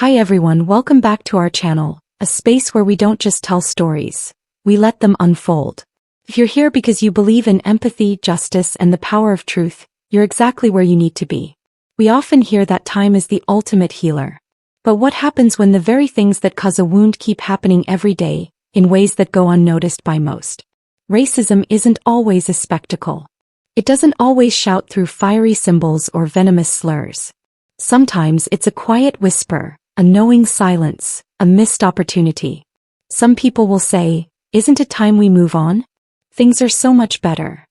Hi everyone, welcome back to our channel, a space where we don't just tell stories, we let them unfold. If you're here because you believe in empathy, justice, and the power of truth, you're exactly where you need to be. We often hear that time is the ultimate healer. But what happens when the very things that cause a wound keep happening every day, in ways that go unnoticed by most? Racism isn't always a spectacle. It doesn't always shout through fiery symbols or venomous slurs. Sometimes it's a quiet whisper, a knowing silence, a missed opportunity. Some people will say, "Isn't it time we move on? Things are so much better."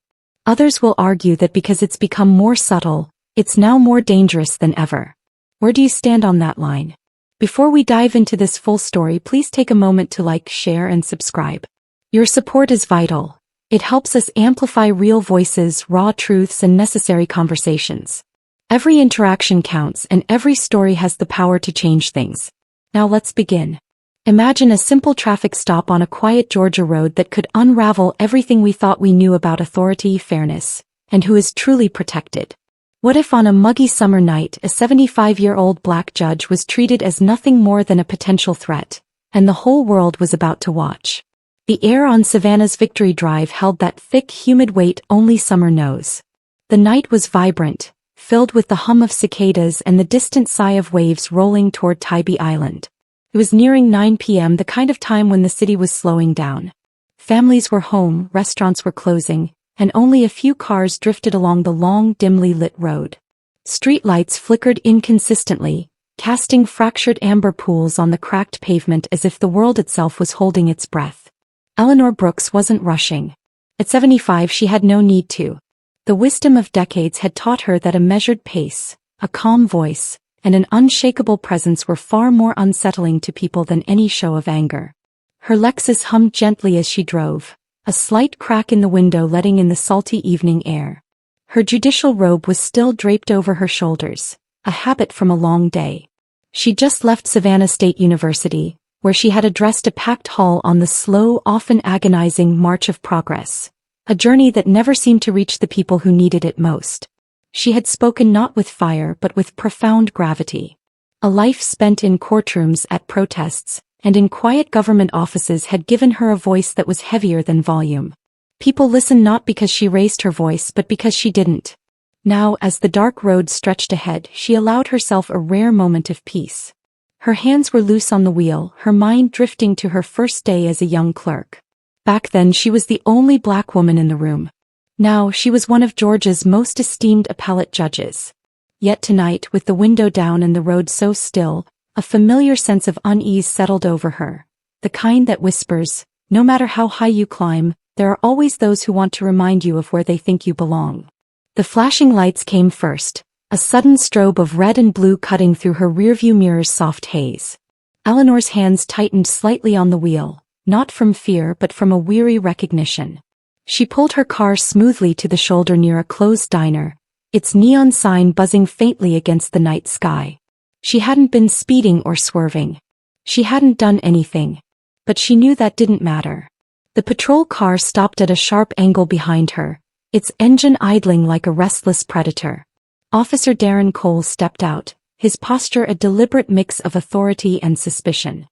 Others will argue that because it's become more subtle, it's now more dangerous than ever. Where do you stand on that line? Before we dive into this full story, please take a moment to like, share, and subscribe. Your support is vital. It helps us amplify real voices, raw truths, and necessary conversations. Every interaction counts, and every story has the power to change things. Now let's begin. Imagine a simple traffic stop on a quiet Georgia road that could unravel everything we thought we knew about authority, fairness, and who is truly protected. What if on a muggy summer night a 75-year-old black judge was treated as nothing more than a potential threat, and the whole world was about to watch? The air on Savannah's Victory Drive held that thick, humid weight only summer knows. The night was vibrant, filled with the hum of cicadas and the distant sigh of waves rolling toward Tybee Island. It was nearing 9 p.m., the kind of time when the city was slowing down. Families were home, restaurants were closing, and only a few cars drifted along the long, dimly lit road. Street lights flickered inconsistently, casting fractured amber pools on the cracked pavement as if the world itself was holding its breath. Eleanor Brooks wasn't rushing. At 75, she had no need to. The wisdom of decades had taught her that a measured pace, a calm voice, and an unshakable presence were far more unsettling to people than any show of anger. Her Lexus hummed gently as she drove, a slight crack in the window letting in the salty evening air. Her judicial robe was still draped over her shoulders, a habit from a long day. She just left Savannah State University, where she had addressed a packed hall on the slow, often agonizing march of progress. A journey that never seemed to reach the people who needed it most. She had spoken not with fire but with profound gravity. A life spent in courtrooms, at protests, and in quiet government offices had given her a voice that was heavier than volume. People listened not because she raised her voice but because she didn't. Now, as the dark road stretched ahead, she allowed herself a rare moment of peace. Her hands were loose on the wheel, her mind drifting to her first day as a young clerk. Back then she was the only black woman in the room. Now she was one of Georgia's most esteemed appellate judges. Yet tonight, with the window down and the road so still, a familiar sense of unease settled over her. The kind that whispers, no matter how high you climb, there are always those who want to remind you of where they think you belong. The flashing lights came first, a sudden strobe of red and blue cutting through her rearview mirror's soft haze. Eleanor's hands tightened slightly on the wheel. Not from fear but from a weary recognition. She pulled her car smoothly to the shoulder near a closed diner, its neon sign buzzing faintly against the night sky. She hadn't been speeding or swerving. She hadn't done anything. But she knew that didn't matter. The patrol car stopped at a sharp angle behind her, its engine idling like a restless predator. Officer Darren Cole stepped out, his posture a deliberate mix of authority and suspicion.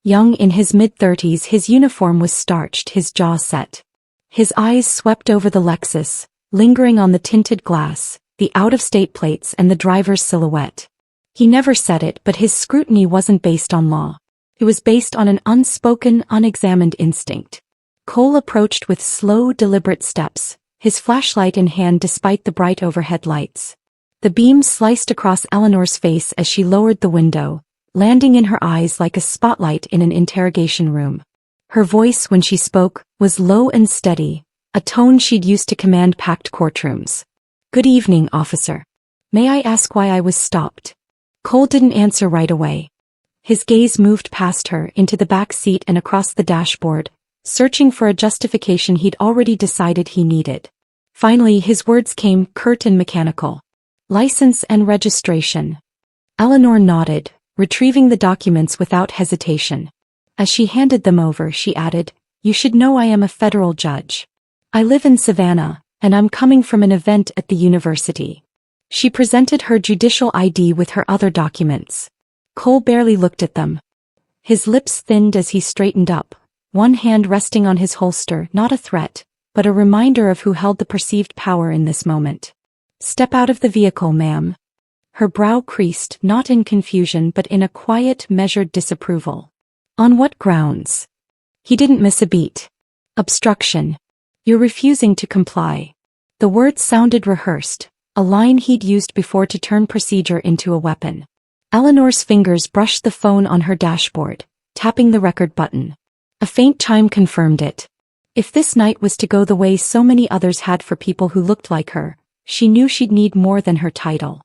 Young in his mid-30s, his uniform was starched, his jaw set. His eyes swept over the Lexus, lingering on the tinted glass, the out-of-state plates and the driver's silhouette. He never said it, but his scrutiny wasn't based on law. It was based on an unspoken, unexamined instinct. Cole approached with slow, deliberate steps, his flashlight in hand despite the bright overhead lights. The beam sliced across Eleanor's face as she lowered the window, landing in her eyes like a spotlight in an interrogation room. Her voice, when she spoke, was low and steady, a tone she'd used to command packed courtrooms. "Good evening, officer. May I ask why I was stopped?" Cole didn't answer right away. His gaze moved past her, into the back seat and across the dashboard, searching for a justification he'd already decided he needed. Finally, his words came, curt and mechanical. "License and registration." Eleanor nodded, retrieving the documents without hesitation. As she handed them over, she added, "You should know I am a federal judge. I live in Savannah, and I'm coming from an event at the university." She presented her judicial ID with her other documents. Cole barely looked at them. His lips thinned as he straightened up, one hand resting on his holster, not a threat, but a reminder of who held the perceived power in this moment. "Step out of the vehicle, ma'am." Her brow creased, not in confusion but in a quiet, measured disapproval. "On what grounds?" He didn't miss a beat. "Obstruction. You're refusing to comply." The words sounded rehearsed, a line he'd used before to turn procedure into a weapon. Eleanor's fingers brushed the phone on her dashboard, tapping the record button. A faint chime confirmed it. If this night was to go the way so many others had for people who looked like her, she knew she'd need more than her title.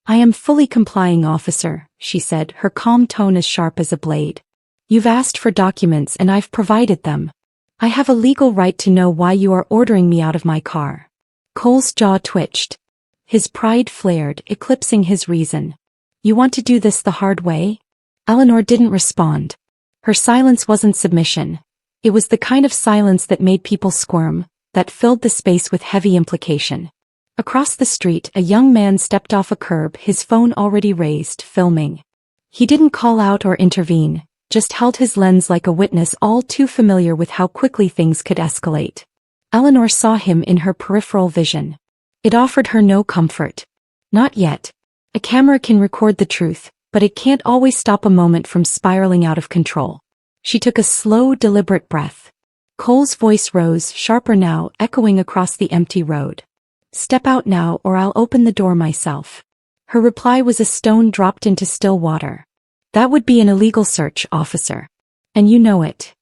"I am fully complying, officer," she said, her calm tone as sharp as a blade. "You've asked for documents and I've provided them. I have a legal right to know why you are ordering me out of my car." Cole's jaw twitched. His pride flared, eclipsing his reason. "You want to do this the hard way?" Eleanor didn't respond. Her silence wasn't submission. It was the kind of silence that made people squirm, that filled the space with heavy implication. Across the street, a young man stepped off a curb, his phone already raised, filming. He didn't call out or intervene, just held his lens like a witness all too familiar with how quickly things could escalate. Eleanor saw him in her peripheral vision. It offered her no comfort. Not yet. A camera can record the truth, but it can't always stop a moment from spiraling out of control. She took a slow, deliberate breath. Cole's voice rose, sharper now, echoing across the empty road. "Step out now or I'll open the door myself." Her reply was a stone dropped into still water. "That would be an illegal search, officer. And you know it."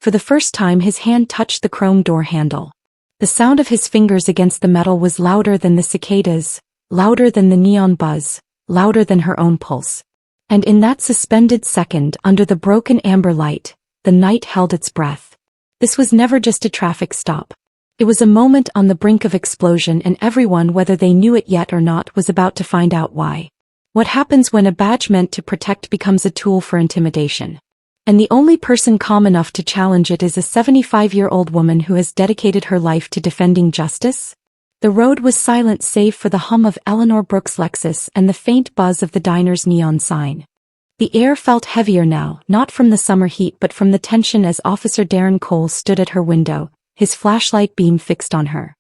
For the first time his hand touched the chrome door handle. The sound of his fingers against the metal was louder than the cicadas, louder than the neon buzz, louder than her own pulse. And in that suspended second, under the broken amber light, the night held its breath. This was never just a traffic stop. It was a moment on the brink of explosion, and everyone, whether they knew it yet or not, was about to find out why. What happens when a badge meant to protect becomes a tool for intimidation? And the only person calm enough to challenge it is a 75-year-old woman who has dedicated her life to defending justice? The road was silent save for the hum of Eleanor Brooks' Lexus and the faint buzz of the diner's neon sign. The air felt heavier now, not from the summer heat but from the tension as Officer Darren Cole stood at her window, his flashlight beam fixed on her.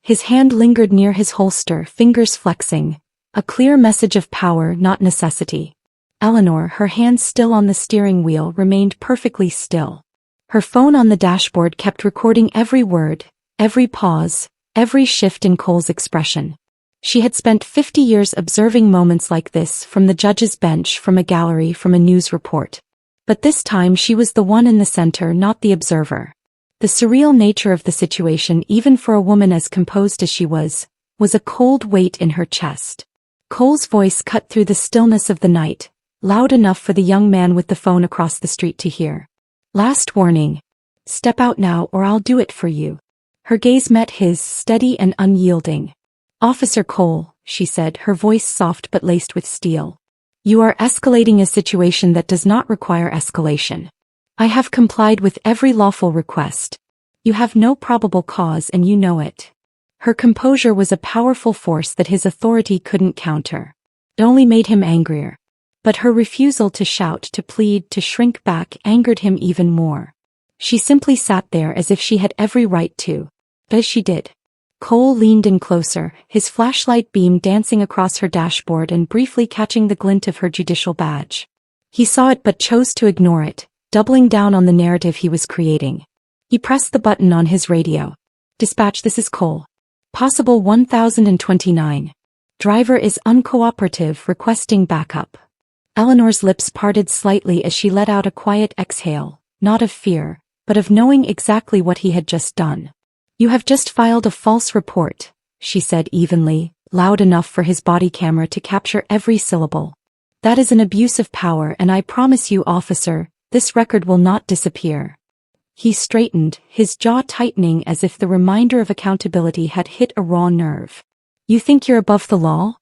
His hand lingered near his holster, fingers flexing, a clear message of power, not necessity. Eleanor, her hands still on the steering wheel, remained perfectly still. Her phone on the dashboard kept recording every word, every pause, every shift in Cole's expression. She had spent 50 years observing moments like this, from the judge's bench, from a gallery, from a news report. But this time she was the one in the center, not the observer. The surreal nature of the situation, even for a woman as composed as she was a cold weight in her chest. Cole's voice cut through the stillness of the night, loud enough for the young man with the phone across the street to hear. "Last warning. Step out now or I'll do it for you." Her gaze met his, steady and unyielding. "Officer Cole," she said, her voice soft but laced with steel. "You are escalating a situation that does not require escalation. I have complied with every lawful request. You have no probable cause and you know it." Her composure was a powerful force that his authority couldn't counter. It only made him angrier. But her refusal to shout, to plead, to shrink back angered him even more. She simply sat there as if she had every right to. But she did. Cole leaned in closer, his flashlight beam dancing across her dashboard and briefly catching the glint of her judicial badge. He saw it but chose to ignore it, doubling down on the narrative he was creating. He pressed the button on his radio. "Dispatch, this is Cole. Possible 1029. Driver is uncooperative, requesting backup." Eleanor's lips parted slightly as she let out a quiet exhale, not of fear, but of knowing exactly what he had just done. "You have just filed a false report," she said evenly, loud enough for his body camera to capture every syllable. "That is an abuse of power, and I promise you, officer, this record will not disappear." He straightened, his jaw tightening as if the reminder of accountability had hit a raw nerve. "You think you're above the law?"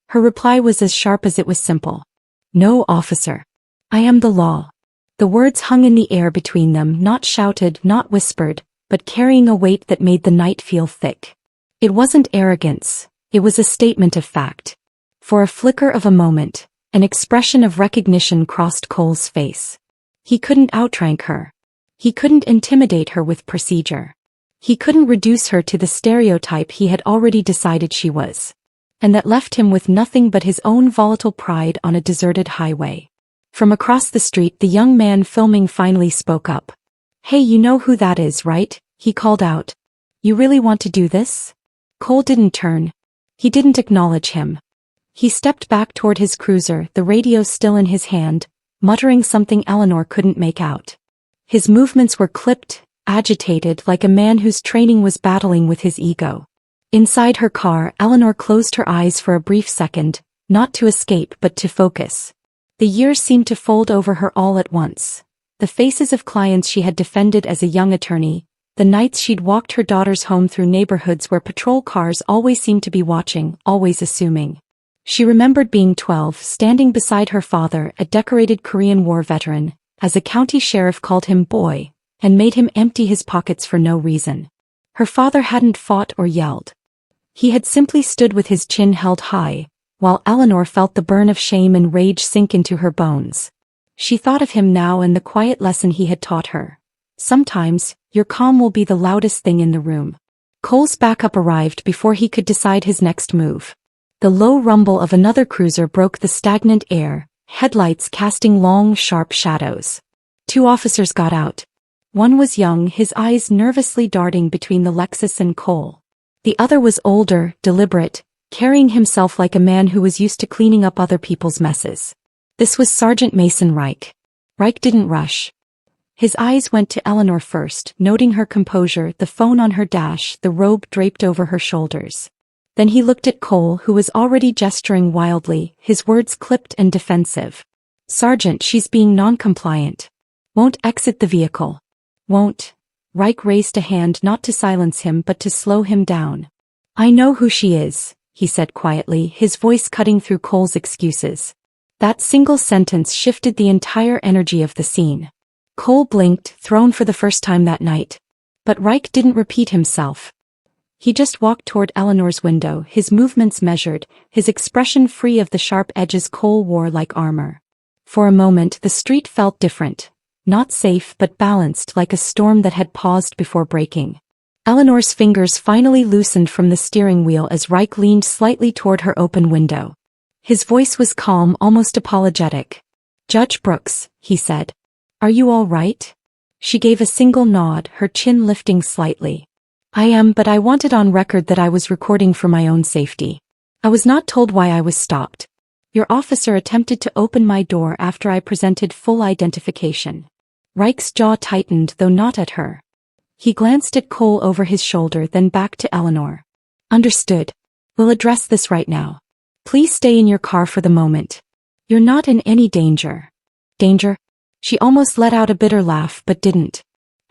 Her reply was as sharp as it was simple. "No, officer. I am the law." The words hung in the air between them, not shouted, not whispered, but carrying a weight that made the night feel thick. It wasn't arrogance, it was a statement of fact. For a flicker of a moment, An expression of recognition crossed Cole's face. He couldn't outrank her. He couldn't intimidate her with procedure. He couldn't reduce her to the stereotype he had already decided she was. And that left him with nothing but his own volatile pride on a deserted highway. From across the street, the young man filming finally spoke up. "Hey, you know who that is, right?" he called out. "You really want to do this?" Cole didn't turn. He didn't acknowledge him. He stepped back toward his cruiser, the radio still in his hand, muttering something Eleanor couldn't make out. His movements were clipped, agitated, like a man whose training was battling with his ego. Inside her car, Eleanor closed her eyes for a brief second, not to escape but to focus. The years seemed to fold over her all at once. The faces of clients she had defended as a young attorney, the nights she'd walked her daughters home through neighborhoods where patrol cars always seemed to be watching, always assuming. She remembered being 12, standing beside her father, a decorated Korean War veteran, as a county sheriff called him boy, and made him empty his pockets for no reason. Her father hadn't fought or yelled. He had simply stood with his chin held high, while Eleanor felt the burn of shame and rage sink into her bones. She thought of him now and the quiet lesson he had taught her. Sometimes, your calm will be the loudest thing in the room. Cole's backup arrived before he could decide his next move. The low rumble of another cruiser broke the stagnant air, headlights casting long, sharp shadows. 2 officers got out. One was young, his eyes nervously darting between the Lexus and Cole. The other was older, deliberate, carrying himself like a man who was used to cleaning up other people's messes. This was Sergeant Mason Reich. Reich didn't rush. His eyes went to Eleanor first, noting her composure, the phone on her dash, the robe draped over her shoulders. Then he looked at Cole, who was already gesturing wildly, his words clipped and defensive. "Sergeant, she's being non-compliant. Won't exit the vehicle. Won't." Reich raised a hand not to silence him but to slow him down. "I know who she is," he said quietly, his voice cutting through Cole's excuses. That single sentence shifted the entire energy of the scene. Cole blinked, thrown for the first time that night. But Reich didn't repeat himself. He just walked toward Eleanor's window, his movements measured, his expression free of the sharp edges Cole wore like armor. For a moment the street felt different. Not safe but balanced, like a storm that had paused before breaking. Eleanor's fingers finally loosened from the steering wheel as Reich leaned slightly toward her open window. His voice was calm, almost apologetic. "Judge Brooks," he said. "Are you all right?" She gave a single nod, her chin lifting slightly. "I am, but I wanted on record that I was recording for my own safety. I was not told why I was stopped. Your officer attempted to open my door after I presented full identification." Reich's jaw tightened, though not at her. He glanced at Cole over his shoulder, then back to Eleanor. "Understood. We'll address this right now. Please stay in your car for the moment. You're not in any danger." "Danger?" She almost let out a bitter laugh but didn't.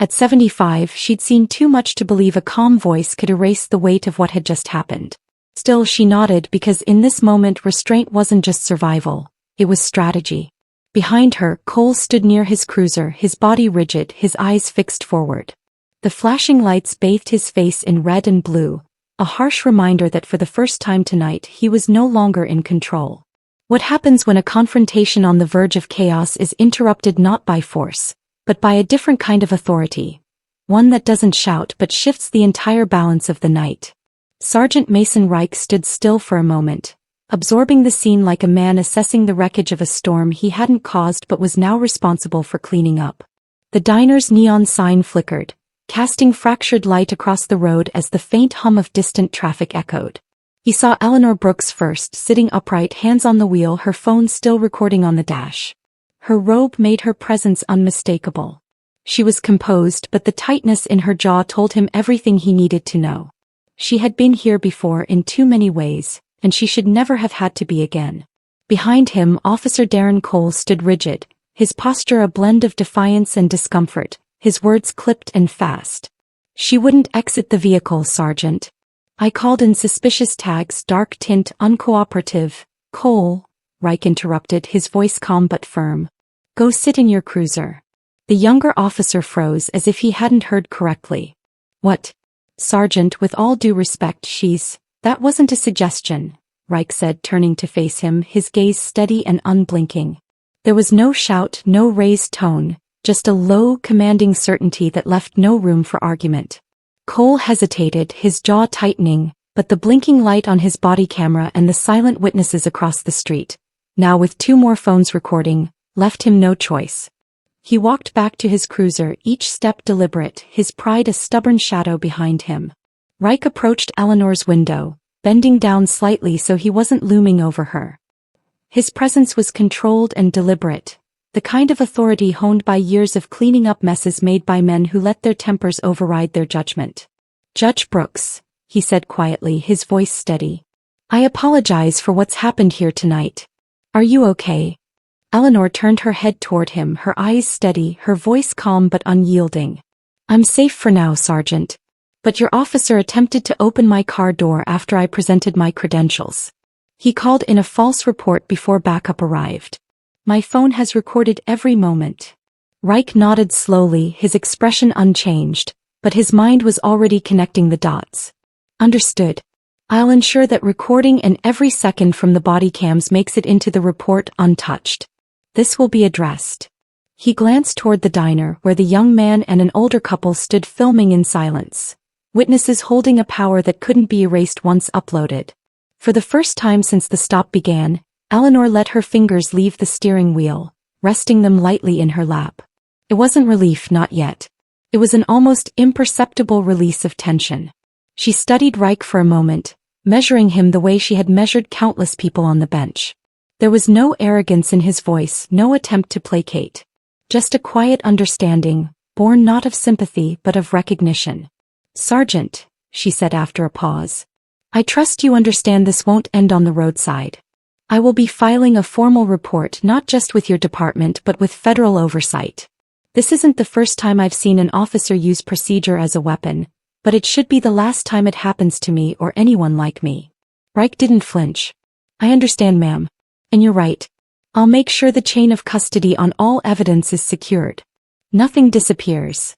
At 75, she'd seen too much to believe a calm voice could erase the weight of what had just happened. Still, she nodded because in this moment restraint wasn't just survival, it was strategy. Behind her, Cole stood near his cruiser, his body rigid, his eyes fixed forward. The flashing lights bathed his face in red and blue, a harsh reminder that for the first time tonight he was no longer in control. What happens when a confrontation on the verge of chaos is interrupted not by force, but by a different kind of authority? One that doesn't shout but shifts the entire balance of the night. Sergeant Mason Reich stood still for a moment, absorbing the scene like a man assessing the wreckage of a storm he hadn't caused but was now responsible for cleaning up. The diner's neon sign flickered, casting fractured light across the road as the faint hum of distant traffic echoed. He saw Eleanor Brooks first, sitting upright, hands on the wheel, her phone still recording on the dash. Her robe made her presence unmistakable. She was composed, but the tightness in her jaw told him everything he needed to know. She had been here before in too many ways, and she should never have had to be again. Behind him, Officer Darren Cole stood rigid, his posture a blend of defiance and discomfort, his words clipped and fast. "She wouldn't exit the vehicle, Sergeant. I called in suspicious tags, dark tint, uncooperative." "Cole," Reich interrupted, his voice calm but firm. "Go sit in your cruiser." The younger officer froze as if he hadn't heard correctly. "What?" "Sergeant, with all due respect, that wasn't a suggestion," Reich said, turning to face him, his gaze steady and unblinking. There was no shout, no raised tone, just a low, commanding certainty that left no room for argument. Cole hesitated, his jaw tightening, but the blinking light on his body camera and the silent witnesses across the street, now with 2 more phones recording, left him no choice. He walked back to his cruiser, each step deliberate, his pride a stubborn shadow behind him. Reich approached Eleanor's window, bending down slightly so he wasn't looming over her. His presence was controlled and deliberate, the kind of authority honed by years of cleaning up messes made by men who let their tempers override their judgment. "Judge Brooks," he said quietly, his voice steady. "I apologize for what's happened here tonight. Are you okay?" Eleanor turned her head toward him, her eyes steady, her voice calm but unyielding. "I'm safe for now, Sergeant. But your officer attempted to open my car door after I presented my credentials. He called in a false report before backup arrived. My phone has recorded every moment." Reich nodded slowly, his expression unchanged, but his mind was already connecting the dots. "Understood. I'll ensure that recording and every second from the body cams makes it into the report untouched. This will be addressed." He glanced toward the diner where the young man and an older couple stood filming in silence, witnesses holding a power that couldn't be erased once uploaded. For the first time since the stop began, Eleanor let her fingers leave the steering wheel, resting them lightly in her lap. It wasn't relief, not yet. It was an almost imperceptible release of tension. She studied Reich for a moment, measuring him the way she had measured countless people on the bench. There was no arrogance in his voice, no attempt to placate. Just a quiet understanding, born not of sympathy but of recognition. "Sergeant," she said after a pause, "I trust you understand this won't end on the roadside. I will be filing a formal report not just with your department but with federal oversight. This isn't the first time I've seen an officer use procedure as a weapon, but it should be the last time it happens to me or anyone like me." Reich didn't flinch. "I understand, ma'am. And you're right. I'll make sure the chain of custody on all evidence is secured. Nothing disappears."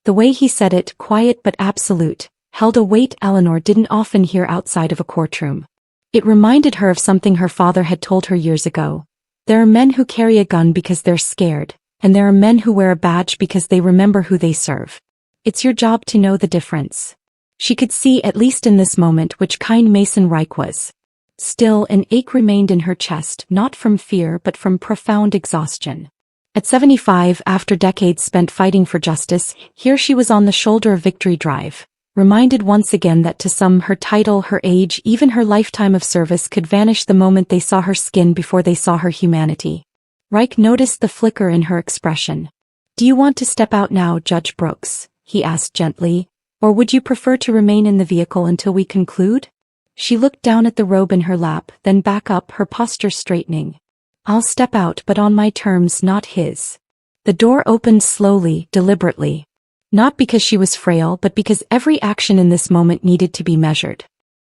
The way he said it, quiet but absolute, held a weight Eleanor didn't often hear outside of a courtroom. It reminded her of something her father had told her years ago. There are men who carry a gun because they're scared, and there are men who wear a badge because they remember who they serve. It's your job to know the difference. She could see, at least in this moment, which kind Mason Reich was. Still, an ache remained in her chest, not from fear but from profound exhaustion. At 75, after decades spent fighting for justice, here she was on the shoulder of Victory Drive, reminded once again that to some her title, her age, even her lifetime of service could vanish the moment they saw her skin before they saw her humanity. Reich noticed the flicker in her expression. "Do you want to step out now, Judge Brooks?" he asked gently, "or would you prefer to remain in the vehicle until we conclude?" She looked down at the robe in her lap, then back up, her posture straightening. "I'll step out, but on my terms, not his." The door opened slowly, deliberately. Not because she was frail but because every action in this moment needed to be measured.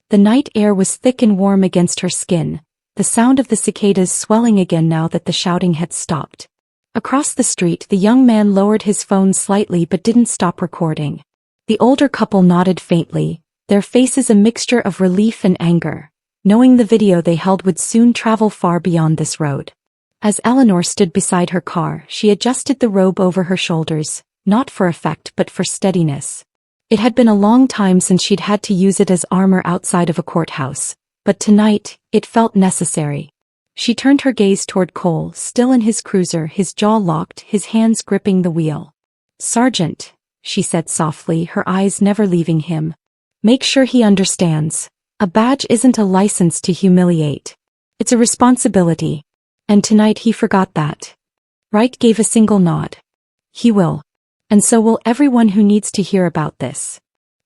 The night air was thick and warm against her skin, the sound of the cicadas swelling again now that the shouting had stopped. Across the street, the young man lowered his phone slightly but didn't stop recording. The older couple nodded faintly, their faces a mixture of relief and anger, knowing the video they held would soon travel far beyond this road. As Eleanor stood beside her car, she adjusted the robe over her shoulders, not for effect but for steadiness. It had been a long time since she'd had to use it as armor outside of a courthouse, but tonight, it felt necessary. She turned her gaze toward Cole, still in his cruiser, his jaw locked, his hands gripping the wheel. "Sergeant," she said softly, her eyes never leaving him. "Make sure he understands. A badge isn't a license to humiliate. It's a responsibility. And tonight he forgot that." Reich gave a single nod. "He will. And so will everyone who needs to hear about this."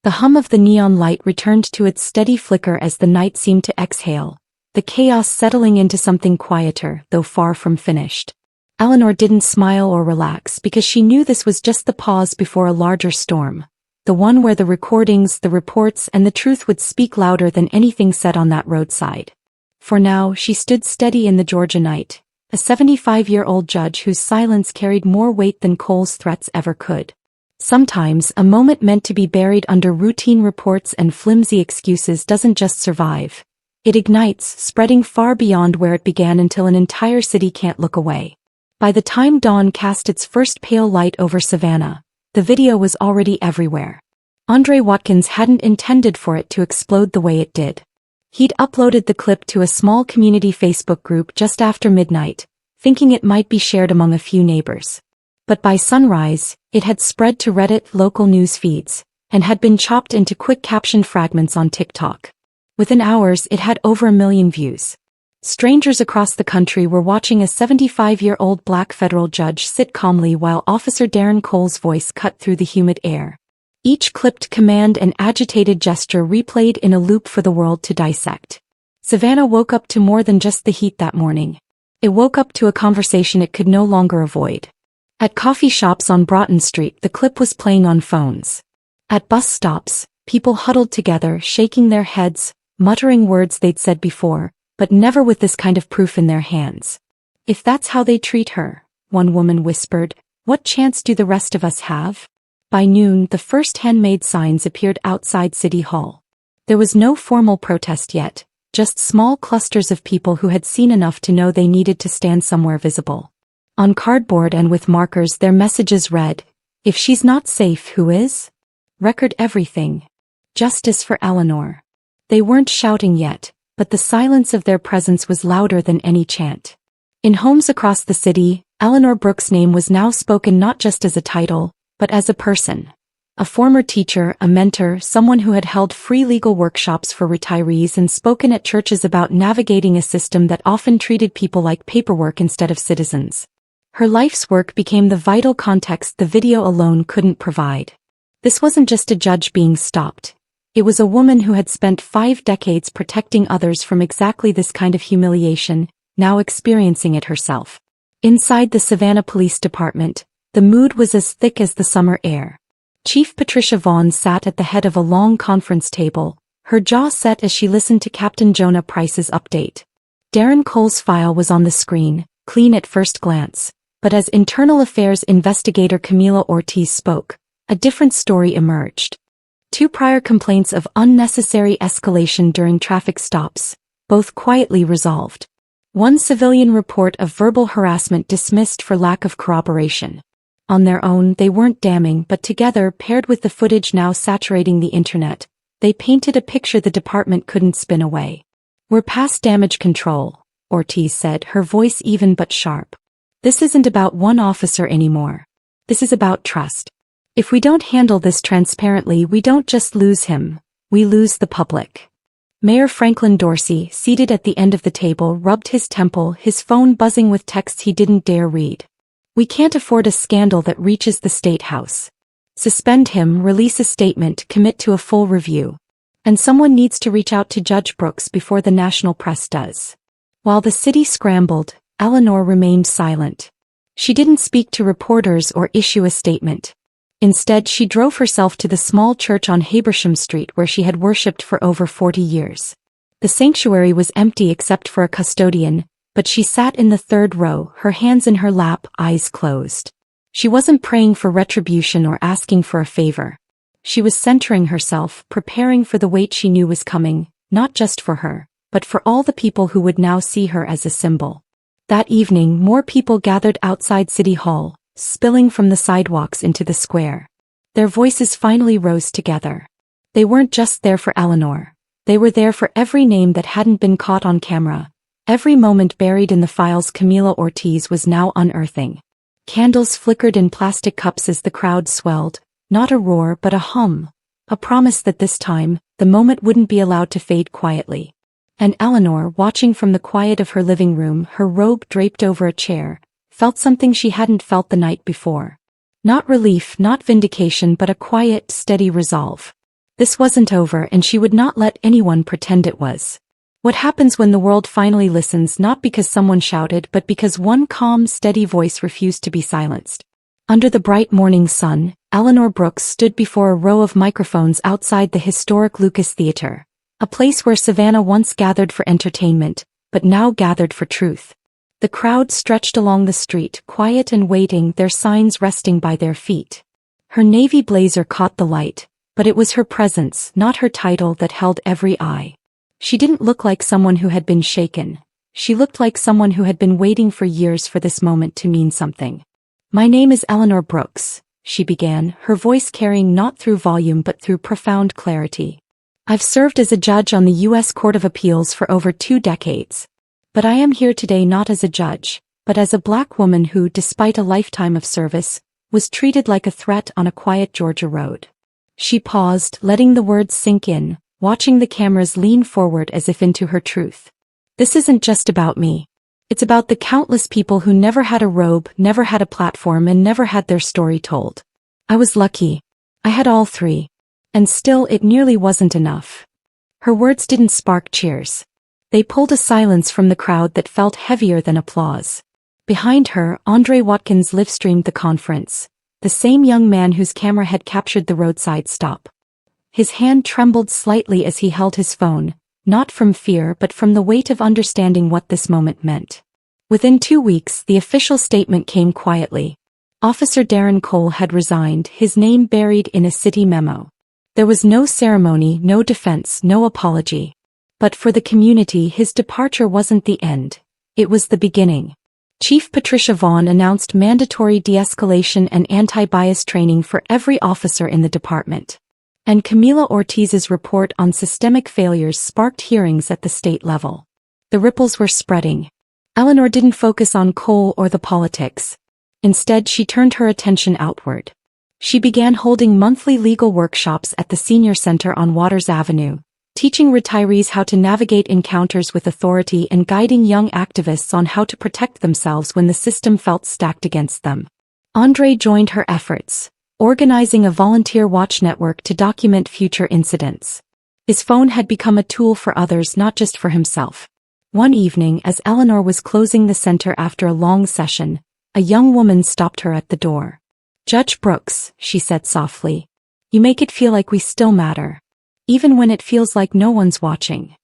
The hum of the neon light returned to its steady flicker as the night seemed to exhale, the chaos settling into something quieter, though far from finished. Eleanor didn't smile or relax because she knew this was just the pause before a larger storm, the one where the recordings, the reports, and the truth would speak louder than anything said on that roadside. For now, she stood steady in the Georgia night, a 75-year-old judge whose silence carried more weight than Cole's threats ever could. Sometimes, a moment meant to be buried under routine reports and flimsy excuses doesn't just survive. It ignites, spreading far beyond where it began until an entire city can't look away. By the time dawn cast its first pale light over Savannah, the video was already everywhere. Andre Watkins hadn't intended for it to explode the way it did. He'd uploaded the clip to a small community Facebook group just after midnight, thinking it might be shared among a few neighbors. But by sunrise, it had spread to Reddit local news feeds, and had been chopped into quick caption fragments on TikTok. Within hours it had over 1 million views. Strangers across the country were watching a 75-year-old black federal judge sit calmly while Officer Darren Cole's voice cut through the humid air. Each clipped command and agitated gesture replayed in a loop for the world to dissect. Savannah woke up to more than just the heat that morning. It woke up to a conversation it could no longer avoid. At coffee shops on Broughton Street, the clip was playing on phones. At bus stops, people huddled together, shaking their heads, muttering words they'd said before, but never with this kind of proof in their hands. "If that's how they treat her," one woman whispered, "what chance do the rest of us have?" By noon, the first handmade signs appeared outside City Hall. There was no formal protest yet, just small clusters of people who had seen enough to know they needed to stand somewhere visible. On cardboard and with markers, their messages read, "If she's not safe, who is? Record everything. Justice for Eleanor." They weren't shouting yet, but the silence of their presence was louder than any chant. In homes across the city, Eleanor Brooks' name was now spoken not just as a title, but as a person. A former teacher, a mentor, someone who had held free legal workshops for retirees and spoken at churches about navigating a system that often treated people like paperwork instead of citizens. Her life's work became the vital context the video alone couldn't provide. This wasn't just a judge being stopped. It was a woman who had spent 5 decades protecting others from exactly this kind of humiliation, now experiencing it herself. Inside the Savannah Police Department, the mood was as thick as the summer air. Chief Patricia Vaughn sat at the head of a long conference table, her jaw set as she listened to Captain Jonah Price's update. Darren Cole's file was on the screen, clean at first glance, but as Internal Affairs investigator Camila Ortiz spoke, a different story emerged. 2 prior complaints of unnecessary escalation during traffic stops, both quietly resolved. 1 civilian report of verbal harassment dismissed for lack of corroboration. On their own, they weren't damning, but together, paired with the footage now saturating the internet, they painted a picture the department couldn't spin away. "We're past damage control," Ortiz said, her voice even but sharp. "This isn't about one officer anymore. This is about trust. If we don't handle this transparently, we don't just lose him, we lose the public." Mayor Franklin Dorsey, seated at the end of the table, rubbed his temple, his phone buzzing with texts he didn't dare read. "We can't afford a scandal that reaches the State House. Suspend him, release a statement, commit to a full review. And someone needs to reach out to Judge Brooks before the national press does." While the city scrambled, Eleanor remained silent. She didn't speak to reporters or issue a statement. Instead, she drove herself to the small church on Habersham Street where she had worshipped for over 40 years. The sanctuary was empty except for a custodian, but she sat in the 3rd row, her hands in her lap, eyes closed. She wasn't praying for retribution or asking for a favor. She was centering herself, preparing for the weight she knew was coming, not just for her, but for all the people who would now see her as a symbol. That evening, more people gathered outside City Hall, spilling from the sidewalks into the square. Their voices finally rose together. They weren't just there for Eleanor. They were there for every name that hadn't been caught on camera. Every moment buried in the files Camila Ortiz was now unearthing. Candles flickered in plastic cups as the crowd swelled, not a roar but a hum, a promise that this time, the moment wouldn't be allowed to fade quietly. And Eleanor, watching from the quiet of her living room, her robe draped over a chair, felt something she hadn't felt the night before. Not relief, not vindication, but a quiet, steady resolve. This wasn't over, and she would not let anyone pretend it was. What happens when the world finally listens, not because someone shouted, but because one calm, steady voice refused to be silenced? Under the bright morning sun, Eleanor Brooks stood before a row of microphones outside the historic Lucas Theater, a place where Savannah once gathered for entertainment, but now gathered for truth. The crowd stretched along the street, quiet and waiting, their signs resting by their feet. Her navy blazer caught the light, but it was her presence, not her title, that held every eye. She didn't look like someone who had been shaken. She looked like someone who had been waiting for years for this moment to mean something. "My name is Eleanor Brooks," she began, her voice carrying not through volume but through profound clarity. "I've served as a judge on the U.S. Court of Appeals for over 2 decades. But I am here today not as a judge, but as a Black woman who, despite a lifetime of service, was treated like a threat on a quiet Georgia road." She paused, letting the words sink in, watching the cameras lean forward as if into her truth. "This isn't just about me. It's about the countless people who never had a robe, never had a platform, and never had their story told. I was lucky. I had all 3. And still it nearly wasn't enough." Her words didn't spark cheers. They pulled a silence from the crowd that felt heavier than applause. Behind her, Andre Watkins live-streamed the conference, the same young man whose camera had captured the roadside stop. His hand trembled slightly as he held his phone, not from fear but from the weight of understanding what this moment meant. Within 2 weeks, the official statement came quietly. Officer Darren Cole had resigned, his name buried in a city memo. There was no ceremony, no defense, no apology. But for the community, his departure wasn't the end. It was the beginning. Chief Patricia Vaughn announced mandatory de-escalation and anti-bias training for every officer in the department. And Camila Ortiz's report on systemic failures sparked hearings at the state level. The ripples were spreading. Eleanor didn't focus on Cole or the politics. Instead, she turned her attention outward. She began holding monthly legal workshops at the Senior Center on Waters Avenue, teaching retirees how to navigate encounters with authority and guiding young activists on how to protect themselves when the system felt stacked against them. Andre joined her efforts, organizing a volunteer watch network to document future incidents. His phone had become a tool for others, not just for himself. One evening, as Eleanor was closing the center after a long session, a young woman stopped her at the door. "Judge Brooks," she said softly, "you make it feel like we still matter, even when it feels like no one's watching."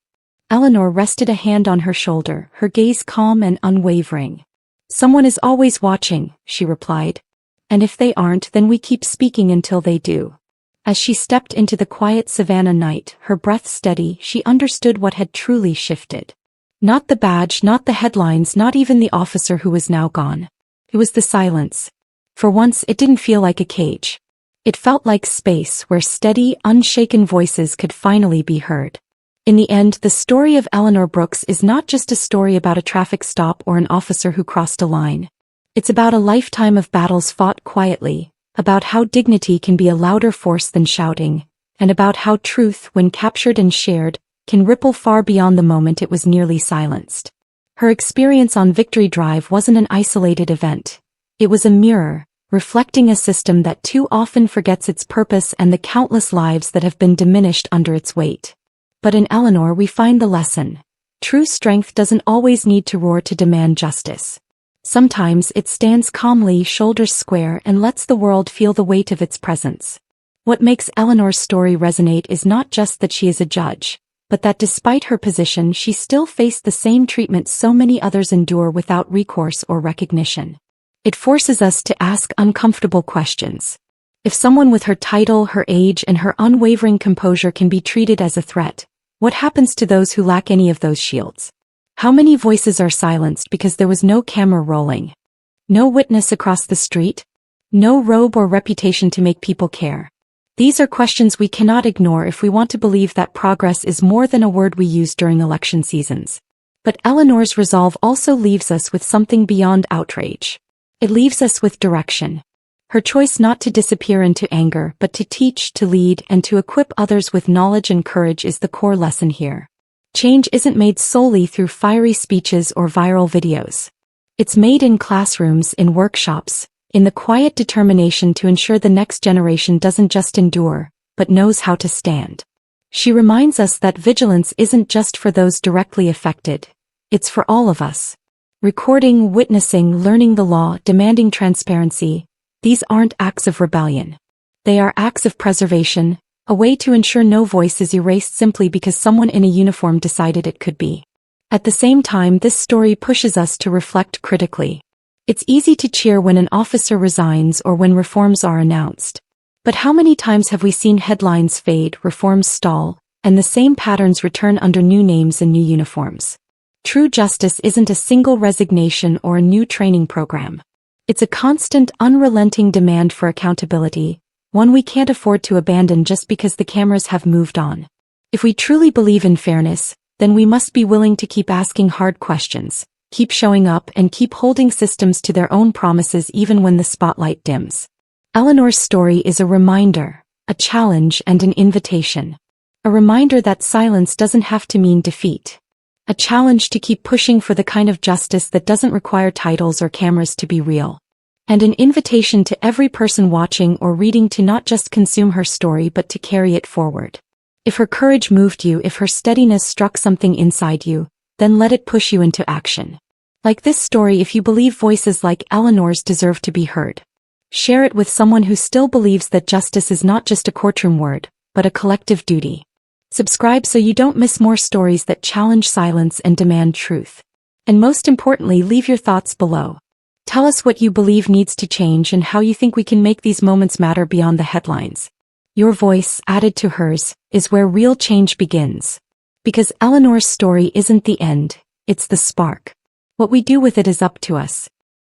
Eleanor rested a hand on her shoulder, her gaze calm and unwavering. "Someone is always watching," she replied. "And if they aren't, then we keep speaking until they do." As she stepped into the quiet Savannah night, her breath steady, she understood what had truly shifted. Not the badge, not the headlines, not even the officer who was now gone. It was the silence. For once, it didn't feel like a cage. It felt like space where steady, unshaken voices could finally be heard. In the end, the story of Eleanor Brooks is not just a story about a traffic stop or an officer who crossed a line. It's about a lifetime of battles fought quietly, about how dignity can be a louder force than shouting, and about how truth, when captured and shared, can ripple far beyond the moment it was nearly silenced. Her experience on Victory Drive wasn't an isolated event. It was a mirror, reflecting a system that too often forgets its purpose and the countless lives that have been diminished under its weight. But in Eleanor we find the lesson. True strength doesn't always need to roar to demand justice. Sometimes it stands calmly, shoulders square, and lets the world feel the weight of its presence. What makes Eleanor's story resonate is not just that she is a judge, but that despite her position she still faced the same treatment so many others endure without recourse or recognition. It forces us to ask uncomfortable questions. If someone with her title, her age, and her unwavering composure can be treated as a threat, what happens to those who lack any of those shields? How many voices are silenced because there was no camera rolling? No witness across the street? No robe or reputation to make people care? These are questions we cannot ignore if we want to believe that progress is more than a word we use during election seasons. But Eleanor's resolve also leaves us with something beyond outrage. It leaves us with direction. Her choice not to disappear into anger but to teach, to lead, and to equip others with knowledge and courage is the core lesson here. Change isn't made solely through fiery speeches or viral videos. It's made in classrooms, in workshops, in the quiet determination to ensure the next generation doesn't just endure, but knows how to stand. She reminds us that vigilance isn't just for those directly affected. It's for all of us. Recording, witnessing, learning the law, demanding transparency, these aren't acts of rebellion. They are acts of preservation, a way to ensure no voice is erased simply because someone in a uniform decided it could be. At the same time, this story pushes us to reflect critically. It's easy to cheer when an officer resigns or when reforms are announced. But how many times have we seen headlines fade, reforms stall, and the same patterns return under new names and new uniforms. True justice isn't a single resignation or a new training program. It's a constant, unrelenting demand for accountability, one we can't afford to abandon just because the cameras have moved on. If we truly believe in fairness, then we must be willing to keep asking hard questions, keep showing up, and keep holding systems to their own promises even when the spotlight dims. Eleanor's story is a reminder, a challenge, and an invitation. A reminder that silence doesn't have to mean defeat. A challenge to keep pushing for the kind of justice that doesn't require titles or cameras to be real. And an invitation to every person watching or reading to not just consume her story but to carry it forward. If her courage moved you, if her steadiness struck something inside you, then let it push you into action. Like this story, if you believe voices like Eleanor's deserve to be heard. Share it with someone who still believes that justice is not just a courtroom word, but a collective duty. Subscribe so you don't miss more stories that challenge silence and demand truth. And most importantly, leave your thoughts below. Tell us what you believe needs to change and how you think we can make these moments matter beyond the headlines. Your voice, added to hers, is where real change begins. Because Eleanor's story isn't the end, it's the spark. What we do with it is up to us.